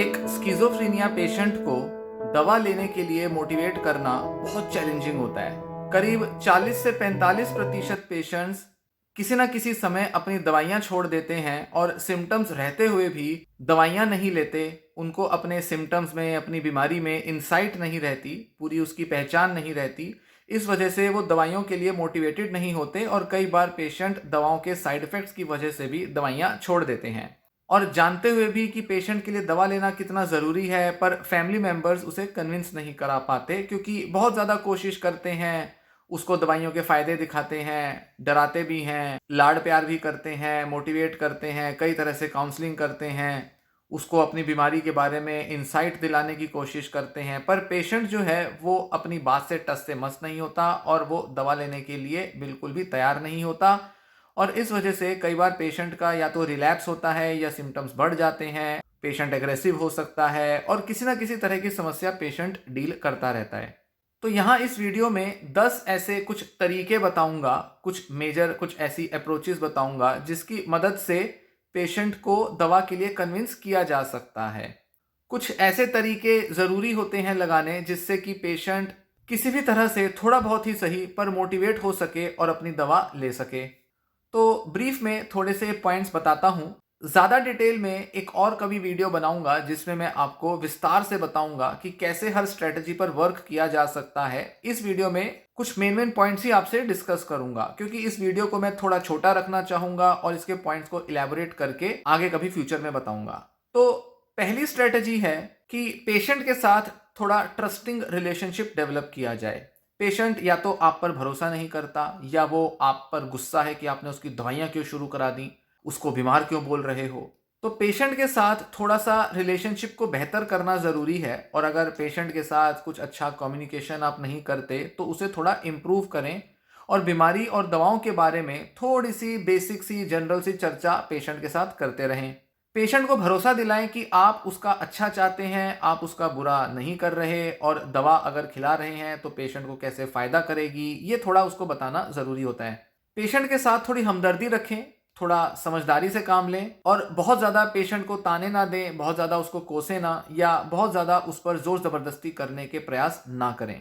एक schizophrenia patient को दवा लेने के लिए मोटिवेट करना बहुत चैलेंजिंग होता है। करीब 40 से 45% पेशेंट्स किसी न किसी समय अपनी दवाइयाँ छोड़ देते हैं और सिम्पटम्स रहते हुए भी दवाइयाँ नहीं लेते। उनको अपने सिम्पटम्स में, अपनी बीमारी में इनसाइट नहीं रहती, पूरी उसकी पहचान नहीं रहती। इस वजह से वो दवाइयों के लिए मोटिवेटेड नहीं होते और कई बार पेशेंट दवाओं के साइड इफ़ेक्ट्स की वजह से भी दवाइयाँ छोड़ देते हैं। और जानते हुए भी कि पेशेंट के लिए दवा लेना कितना ज़रूरी है, पर फैमिली मेंबर्स उसे कन्विंस नहीं करा पाते क्योंकि बहुत ज़्यादा कोशिश करते हैं, उसको दवाइयों के फ़ायदे दिखाते हैं, डराते भी हैं, लाड प्यार भी करते हैं, मोटिवेट करते हैं, कई तरह से काउंसलिंग करते हैं, उसको अपनी बीमारी के बारे में इनसाइट दिलाने की कोशिश करते हैं। पर पेशेंट जो है वो अपनी बात से टस से मस नहीं होता और वो दवा लेने के लिए बिल्कुल भी तैयार नहीं होता। और इस वजह से कई बार पेशेंट का या तो रिलैप्स होता है या सिम्टम्स बढ़ जाते हैं, पेशेंट एग्रेसिव हो सकता है और किसी ना किसी तरह की समस्या पेशेंट डील करता रहता है। तो यहाँ इस वीडियो में 10 ऐसे कुछ तरीके बताऊंगा, कुछ ऐसी अप्रोचेस बताऊंगा जिसकी मदद से पेशेंट को दवा के लिए कन्विंस किया जा सकता है। कुछ ऐसे तरीके ज़रूरी होते हैं लगाने जिससे कि पेशेंट किसी भी तरह से थोड़ा बहुत ही सही पर मोटिवेट हो सके और अपनी दवा ले सके। तो ब्रीफ में थोड़े से पॉइंट्स बताता हूँ। ज़्यादा डिटेल में एक और कभी वीडियो बनाऊंगा जिसमें मैं आपको विस्तार से बताऊंगा कि कैसे हर स्ट्रेटजी पर वर्क किया जा सकता है। इस वीडियो में कुछ मेन पॉइंट्स ही आपसे डिस्कस करूंगा क्योंकि इस वीडियो को मैं थोड़ा छोटा रखना चाहूंगा और इसके पॉइंट्स को इलेबोरेट करके आगे कभी फ्यूचर में बताऊंगा। तो पहली स्ट्रेटजी है कि पेशेंट के साथ थोड़ा ट्रस्टिंग रिलेशनशिप डेवलप किया जाए। पेशेंट या तो आप पर भरोसा नहीं करता या वो आप पर गुस्सा है कि आपने उसकी दवाइयाँ क्यों शुरू करा दी, उसको बीमार क्यों बोल रहे हो। तो पेशेंट के साथ थोड़ा सा रिलेशनशिप को बेहतर करना ज़रूरी है और अगर पेशेंट के साथ कुछ अच्छा कम्युनिकेशन आप नहीं करते तो उसे थोड़ा इम्प्रूव करें और बीमारी और दवाओं के बारे में थोड़ी सी बेसिक सी जनरल सी चर्चा पेशेंट के साथ करते रहें। पेशेंट को भरोसा दिलाएं कि आप उसका अच्छा चाहते हैं, आप उसका बुरा नहीं कर रहे और दवा अगर खिला रहे हैं तो पेशेंट को कैसे फ़ायदा करेगी, ये थोड़ा उसको बताना ज़रूरी होता है। पेशेंट के साथ थोड़ी हमदर्दी रखें, थोड़ा समझदारी से काम लें और बहुत ज़्यादा पेशेंट को ताने ना दें, बहुत ज़्यादा उसको कोसें ना या बहुत ज़्यादा उस पर ज़ोर ज़बरदस्ती करने के प्रयास ना करें।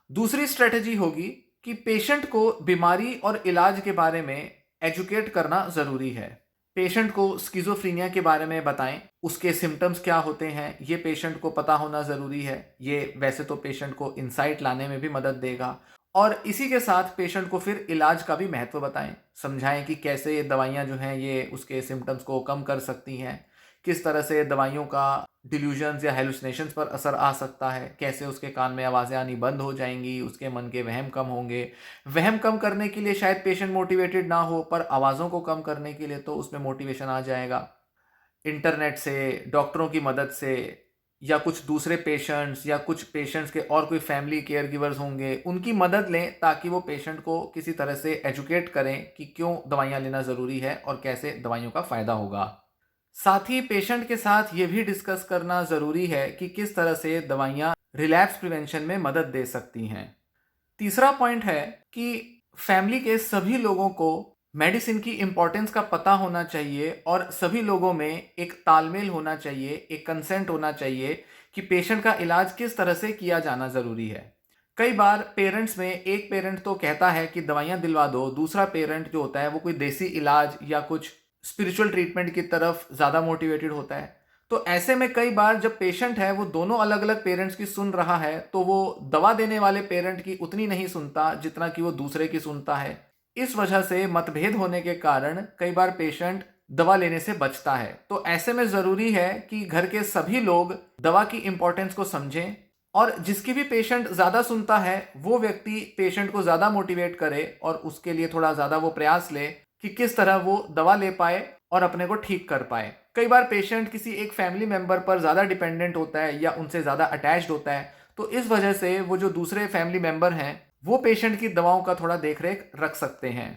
दूसरी स्ट्रेटजी होगी कि पेशेंट को बीमारी और इलाज के बारे में एजुकेट करना ज़रूरी है। पेशेंट को स्किज़ोफ्रेनिया के बारे में बताएं, उसके सिम्टम्स क्या होते हैं ये पेशेंट को पता होना ज़रूरी है। ये वैसे तो पेशेंट को इंसाइट लाने में भी मदद देगा और इसी के साथ पेशेंट को फिर इलाज का भी महत्व बताएं, समझाएं कि कैसे ये दवाइयाँ जो हैं ये उसके सिम्टम्स को कम कर सकती हैं, किस तरह से दवाइयों का डिल्यूजन्स या हेलुसिनेशंस पर असर आ सकता है, कैसे उसके कान में आवाज़ें आनी बंद हो जाएंगी, उसके मन के वहम कम होंगे। वहम कम करने के लिए शायद पेशेंट मोटिवेटेड ना हो पर आवाज़ों को कम करने के लिए तो उसमें मोटिवेशन आ जाएगा। इंटरनेट से, डॉक्टरों की मदद से या कुछ दूसरे पेशेंट्स या कुछ पेशेंट्स के और कोई फैमिली केयर गिवर्स होंगे, उनकी मदद लें ताकि वो पेशेंट को किसी तरह से एजुकेट करें कि क्यों दवाइयाँ लेना ज़रूरी है और कैसे दवाइयों का फ़ायदा होगा। साथ ही पेशेंट के साथ ये भी डिस्कस करना ज़रूरी है कि किस तरह से दवाइयाँ रिलैप्स प्रिवेंशन में मदद दे सकती हैं। तीसरा पॉइंट है कि फैमिली के सभी लोगों को मेडिसिन की इम्पोर्टेंस का पता होना चाहिए और सभी लोगों में एक तालमेल होना चाहिए, एक कंसेंट होना चाहिए कि पेशेंट का इलाज किस तरह से किया जाना ज़रूरी है। कई बार पेरेंट्स में एक पेरेंट तो कहता है कि दवाइयाँ दिलवा दो, दूसरा पेरेंट जो होता है वो कोई देसी इलाज या कुछ स्पिरिचुअल ट्रीटमेंट की तरफ ज़्यादा मोटिवेटेड होता है। तो ऐसे में कई बार जब पेशेंट है वो दोनों अलग अलग पेरेंट्स की सुन रहा है तो वो दवा देने वाले पेरेंट की उतनी नहीं सुनता जितना कि वो दूसरे की सुनता है। इस वजह से मतभेद होने के कारण कई बार पेशेंट दवा लेने से बचता है। तो ऐसे में ज़रूरी है कि घर के सभी लोग दवा की इम्पोर्टेंस को समझें और जिसकी भी पेशेंट ज़्यादा सुनता है वो व्यक्ति पेशेंट को ज़्यादा मोटिवेट करे और उसके लिए थोड़ा ज़्यादा वो प्रयास ले कि किस तरह वो दवा ले पाए और अपने को ठीक कर पाए। कई बार पेशेंट किसी एक फैमिली मेंबर पर ज़्यादा डिपेंडेंट होता है या उनसे ज़्यादा अटैच्ड होता है, तो इस वजह से वो जो दूसरे फैमिली मेंबर हैं वो पेशेंट की दवाओं का थोड़ा देख रेख रख सकते हैं।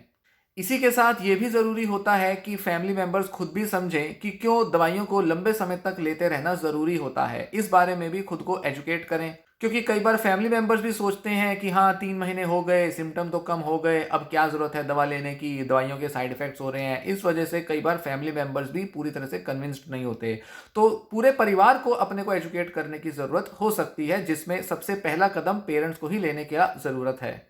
इसी के साथ ये भी ज़रूरी होता है कि फैमिली मेंबर्स खुद भी समझें कि क्यों दवाइयों को लंबे समय तक लेते रहना ज़रूरी होता है। इस बारे में भी खुद को एजुकेट करें। क्योंकि कई बार फैमिली मेंबर्स भी सोचते हैं कि हाँ 3 महीने हो गए, सिम्टम तो कम हो गए, अब क्या ज़रूरत है दवा लेने की, दवाइयों के साइड इफ़ेक्ट्स हो रहे हैं। इस वजह से कई बार फैमिली मेंबर्स भी पूरी तरह से कन्विंस्ड नहीं होते। तो पूरे परिवार को अपने को एजुकेट करने की ज़रूरत हो सकती है, जिसमें सबसे पहला कदम पेरेंट्स को ही लेने की ज़रूरत है।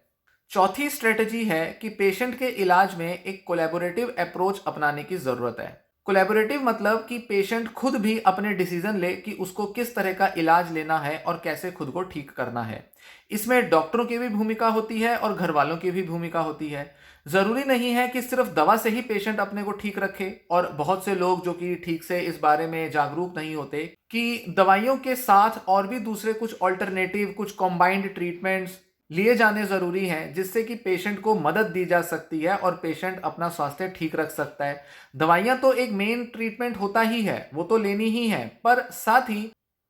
चौथी स्ट्रेटजी है कि पेशेंट के इलाज में एक कोलैबोरेटिव अप्रोच अपनाने की ज़रूरत है। कोलैबोरेटिव मतलब कि पेशेंट खुद भी अपने डिसीजन ले कि उसको किस तरह का इलाज लेना है और कैसे खुद को ठीक करना है। इसमें डॉक्टरों की भी भूमिका होती है और घर वालों की भी भूमिका होती है। ज़रूरी नहीं है कि सिर्फ दवा से ही पेशेंट अपने को ठीक रखे, और बहुत से लोग जो कि ठीक से इस बारे में जागरूक नहीं होते कि दवाइयों के साथ और भी दूसरे कुछ ऑल्टरनेटिव, कुछ कॉम्बाइंड ट्रीटमेंट्स लिए जाने ज़रूरी हैं, जिससे कि पेशेंट को मदद दी जा सकती है और पेशेंट अपना स्वास्थ्य ठीक रख सकता है। दवाइयाँ तो एक मेन ट्रीटमेंट होता ही है, वो तो लेनी ही है, पर साथ ही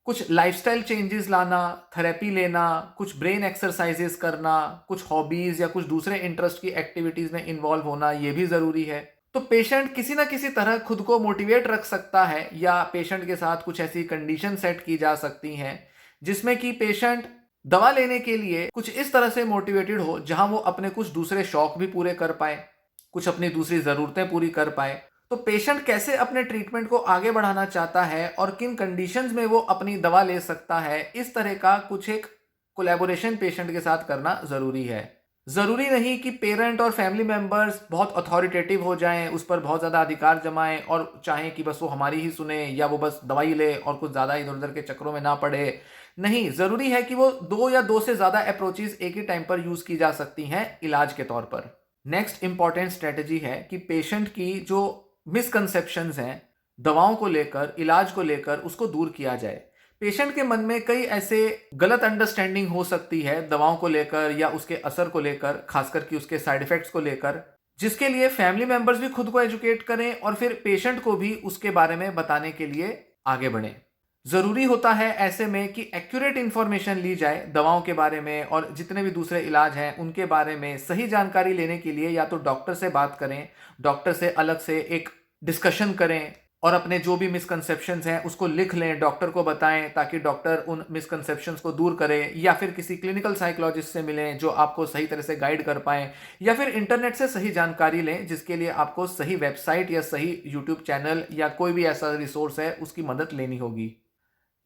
कुछ लाइफस्टाइल चेंजेस लाना, थेरेपी लेना, कुछ ब्रेन एक्सरसाइजेस करना, कुछ हॉबीज़ या कुछ दूसरे इंटरेस्ट की एक्टिविटीज़ में इन्वॉल्व होना, ये भी ज़रूरी है। तो पेशेंट किसी ना किसी तरह खुद को मोटिवेट रख सकता है, या पेशेंट के साथ कुछ ऐसी कंडीशन सेट की जा सकती हैं जिसमें कि पेशेंट दवा लेने के लिए कुछ इस तरह से मोटिवेटेड हो जहां वो अपने कुछ दूसरे शौक भी पूरे कर पाए, कुछ अपनी दूसरी ज़रूरतें पूरी कर पाए। तो पेशेंट कैसे अपने ट्रीटमेंट को आगे बढ़ाना चाहता है और किन कंडीशंस में वो अपनी दवा ले सकता है, इस तरह का कुछ एक कोलैबोरेशन पेशेंट के साथ करना ज़रूरी है। ज़रूरी नहीं कि पेरेंट और फैमिली मेंबर्स बहुत अथॉरिटेटिव हो जाएं, उस पर बहुत ज़्यादा अधिकार जमाएं और चाहें कि बस वो हमारी ही सुने या वो बस दवाई ले और कुछ ज़्यादा इधर उधर के चक्करों में ना पड़े। नहीं, ज़रूरी है कि वो 2 या 2 से ज़्यादा अप्रोचेज़ एक ही टाइम पर यूज़ की जा सकती हैं इलाज के तौर पर। नेक्स्ट इंपॉर्टेंट स्ट्रेटजी है कि पेशेंट की जो मिसकंसेप्शंस हैं, दवाओं को लेकर, इलाज को लेकर, उसको दूर किया जाए। पेशेंट के मन में कई ऐसे गलत अंडरस्टैंडिंग हो सकती है दवाओं को लेकर या उसके असर को लेकर, खासकर कि उसके साइड इफ़ेक्ट्स को लेकर, जिसके लिए फैमिली मेंबर्स भी खुद को एजुकेट करें और फिर पेशेंट को भी उसके बारे में बताने के लिए आगे बढ़ें। ज़रूरी होता है ऐसे में कि एक्यूरेट इन्फॉर्मेशन ली जाए दवाओं के बारे में, और जितने भी दूसरे इलाज हैं उनके बारे में सही जानकारी लेने के लिए या तो डॉक्टर से बात करें, डॉक्टर से अलग से एक डिस्कशन करें और अपने जो भी मिसकंसेप्शंस हैं उसको लिख लें, डॉक्टर को बताएं ताकि डॉक्टर उन मिसकंसेप्शंस को दूर करे, या फिर किसी क्लिनिकल साइकोलॉजिस्ट से मिलें जो आपको सही तरह से गाइड कर पाएं, या फिर इंटरनेट से सही जानकारी लें जिसके लिए आपको सही वेबसाइट या सही यूट्यूब चैनल या कोई भी ऐसा रिसोर्स है उसकी मदद लेनी होगी।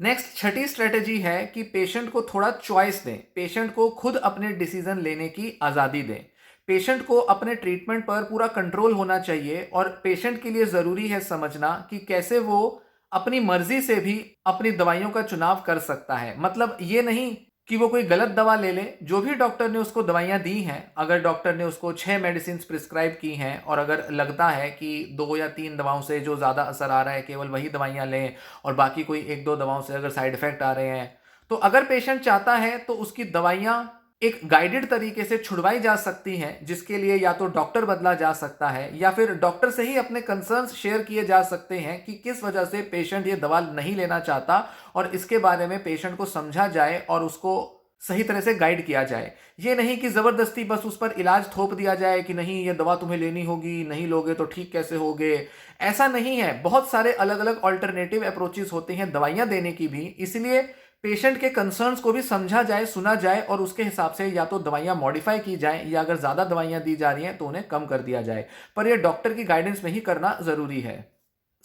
नेक्स्ट, छठी स्ट्रेटेजी है कि पेशेंट को थोड़ा चॉइस दें, पेशेंट को खुद अपने डिसीजन लेने की आज़ादी दें। पेशेंट को अपने ट्रीटमेंट पर पूरा कंट्रोल होना चाहिए और पेशेंट के लिए ज़रूरी है समझना कि कैसे वो अपनी मर्जी से भी अपनी दवाइयों का चुनाव कर सकता है। मतलब ये नहीं कि वो कोई गलत दवा ले ले। जो भी डॉक्टर ने उसको दवाइयाँ दी हैं, अगर डॉक्टर ने उसको 6 मेडिसिन प्रिस्क्राइब की हैं और अगर लगता है कि 2 या 3 दवाओं से जो ज़्यादा असर आ रहा है केवल वही दवाइयाँ लें और बाकी कोई 1-2 दवाओं से अगर साइड इफ़ेक्ट आ रहे हैं, तो अगर पेशेंट चाहता है तो उसकी दवाइयाँ एक गाइडेड तरीके से छुड़वाई जा सकती हैं, जिसके लिए या तो डॉक्टर बदला जा सकता है या फिर डॉक्टर से ही अपने कंसर्न्स शेयर किए जा सकते हैं कि किस वजह से पेशेंट ये दवा नहीं लेना चाहता, और इसके बारे में पेशेंट को समझा जाए और उसको सही तरह से गाइड किया जाए। ये नहीं कि ज़बरदस्ती बस उस पर इलाज थोप दिया जाए कि नहीं ये दवा तुम्हें लेनी होगी, नहीं लोगे तो ठीक कैसे होगे। ऐसा नहीं है, बहुत सारे अलग अलग ऑल्टरनेटिव अप्रोचेस होते हैं दवाइयाँ देने की भी, इसलिए पेशेंट के कंसर्न्स को भी समझा जाए, सुना जाए और उसके हिसाब से या तो दवाइयाँ मॉडिफाई की जाएं या अगर ज़्यादा दवाइयाँ दी जा रही हैं तो उन्हें कम कर दिया जाए, पर यह डॉक्टर की गाइडेंस में ही करना ज़रूरी है।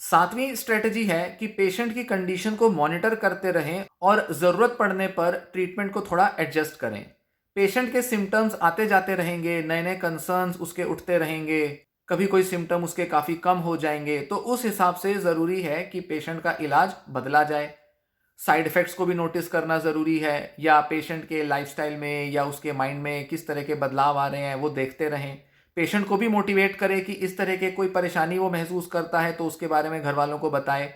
सातवीं स्ट्रेटजी है कि पेशेंट की कंडीशन को मॉनिटर करते रहें और ज़रूरत पड़ने पर ट्रीटमेंट को थोड़ा एडजस्ट करें। पेशेंट के सिम्टम्स आते जाते रहेंगे, नए नए कंसर्न्स उसके उठते रहेंगे, कभी कोई सिम्टम उसके काफ़ी कम हो जाएंगे, तो उस हिसाब से ज़रूरी है कि पेशेंट का इलाज बदला जाए। साइड इफ़ेक्ट्स को भी नोटिस करना ज़रूरी है, या पेशेंट के लाइफस्टाइल में या उसके माइंड में किस तरह के बदलाव आ रहे हैं वो देखते रहें। पेशेंट को भी मोटिवेट करें कि इस तरह के कोई परेशानी वो महसूस करता है तो उसके बारे में घर वालों को बताए,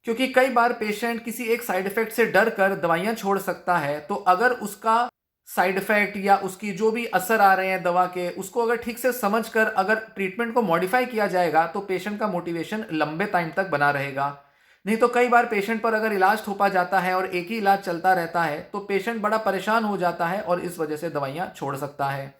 क्योंकि कई बार पेशेंट किसी एक साइड इफ़ेक्ट से डर कर दवाइयाँ छोड़ सकता है, तो अगर उसका साइड इफ़ेक्ट या उसकी जो भी असर आ रहे हैं दवा के, उसको अगर ठीक से समझ कर अगर ट्रीटमेंट को मॉडिफाई किया जाएगा तो पेशेंट का मोटिवेशन लंबे टाइम तक बना रहेगा। नहीं तो कई बार पेशेंट पर अगर इलाज थोपा जाता है और एक ही इलाज चलता रहता है तो पेशेंट बड़ा परेशान हो जाता है और इस वजह से दवाइयाँ छोड़ सकता है।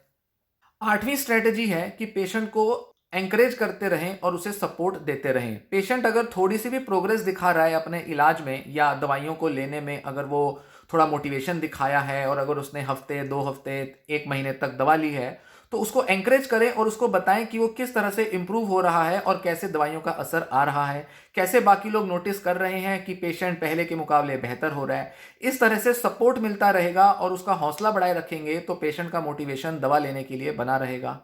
आठवीं स्ट्रेटजी है कि पेशेंट को एंकरेज करते रहें और उसे सपोर्ट देते रहें। पेशेंट अगर थोड़ी सी भी प्रोग्रेस दिखा रहा है अपने इलाज में या दवाइयों को लेने में, अगर वो थोड़ा मोटिवेशन दिखाया है और अगर उसने हफ्ते 2 हफ्ते 1 महीने तक दवा ली है, तो उसको एनकरेज करें और उसको बताएं कि वो किस तरह से इंप्रूव हो रहा है और कैसे दवाइयों का असर आ रहा है, कैसे बाकी लोग नोटिस कर रहे हैं कि पेशेंट पहले के मुकाबले बेहतर हो रहा है। इस तरह से सपोर्ट मिलता रहेगा और उसका हौसला बढ़ाए रखेंगे तो पेशेंट का मोटिवेशन दवा लेने के लिए बना रहेगा।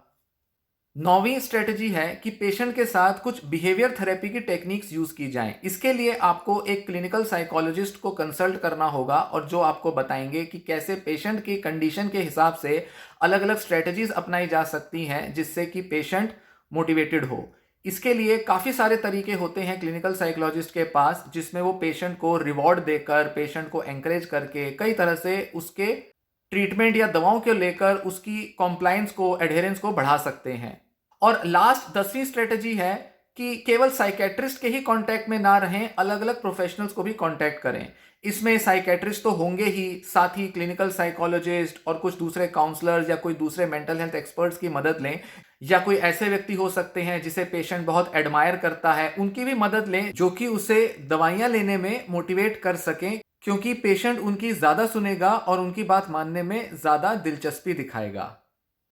9वीं स्ट्रेटजी है कि पेशेंट के साथ कुछ बिहेवियर थेरेपी की टेक्निक्स यूज की जाएं। इसके लिए आपको एक क्लिनिकल साइकोलॉजिस्ट को कंसल्ट करना होगा और जो आपको बताएंगे कि कैसे पेशेंट की कंडीशन के हिसाब से अलग अलग स्ट्रेटजीज अपनाई जा सकती हैं जिससे कि पेशेंट मोटिवेटेड हो। इसके लिए काफ़ी सारे तरीके होते हैं क्लिनिकल साइकोलॉजिस्ट के पास, जिसमें वो पेशेंट को रिवॉर्ड देकर, पेशेंट को एंकरेज करके कई तरह से उसके ट्रीटमेंट या दवाओं को लेकर उसकी कॉम्प्लायंस को, एडहेरेंस को बढ़ा सकते हैं। और लास्ट 10वीं स्ट्रेटजी है कि केवल साइकेट्रिस्ट के ही कांटेक्ट में ना रहें, अलग अलग प्रोफेशनल्स को भी कांटेक्ट करें। इसमें साइकेट्रिस्ट तो होंगे ही, साथ ही क्लिनिकल साइकोलॉजिस्ट और कुछ दूसरे काउंसलर्स या कोई दूसरे मेंटल हेल्थ एक्सपर्ट्स की मदद लें, या कोई ऐसे व्यक्ति हो सकते हैं जिसे पेशेंट बहुत एडमायर करता है, उनकी भी मदद लें जो कि उसे दवाइयां लेने में मोटिवेट कर सकें, क्योंकि पेशेंट उनकी ज्यादा सुनेगा और उनकी बात मानने में ज्यादा दिलचस्पी दिखाएगा।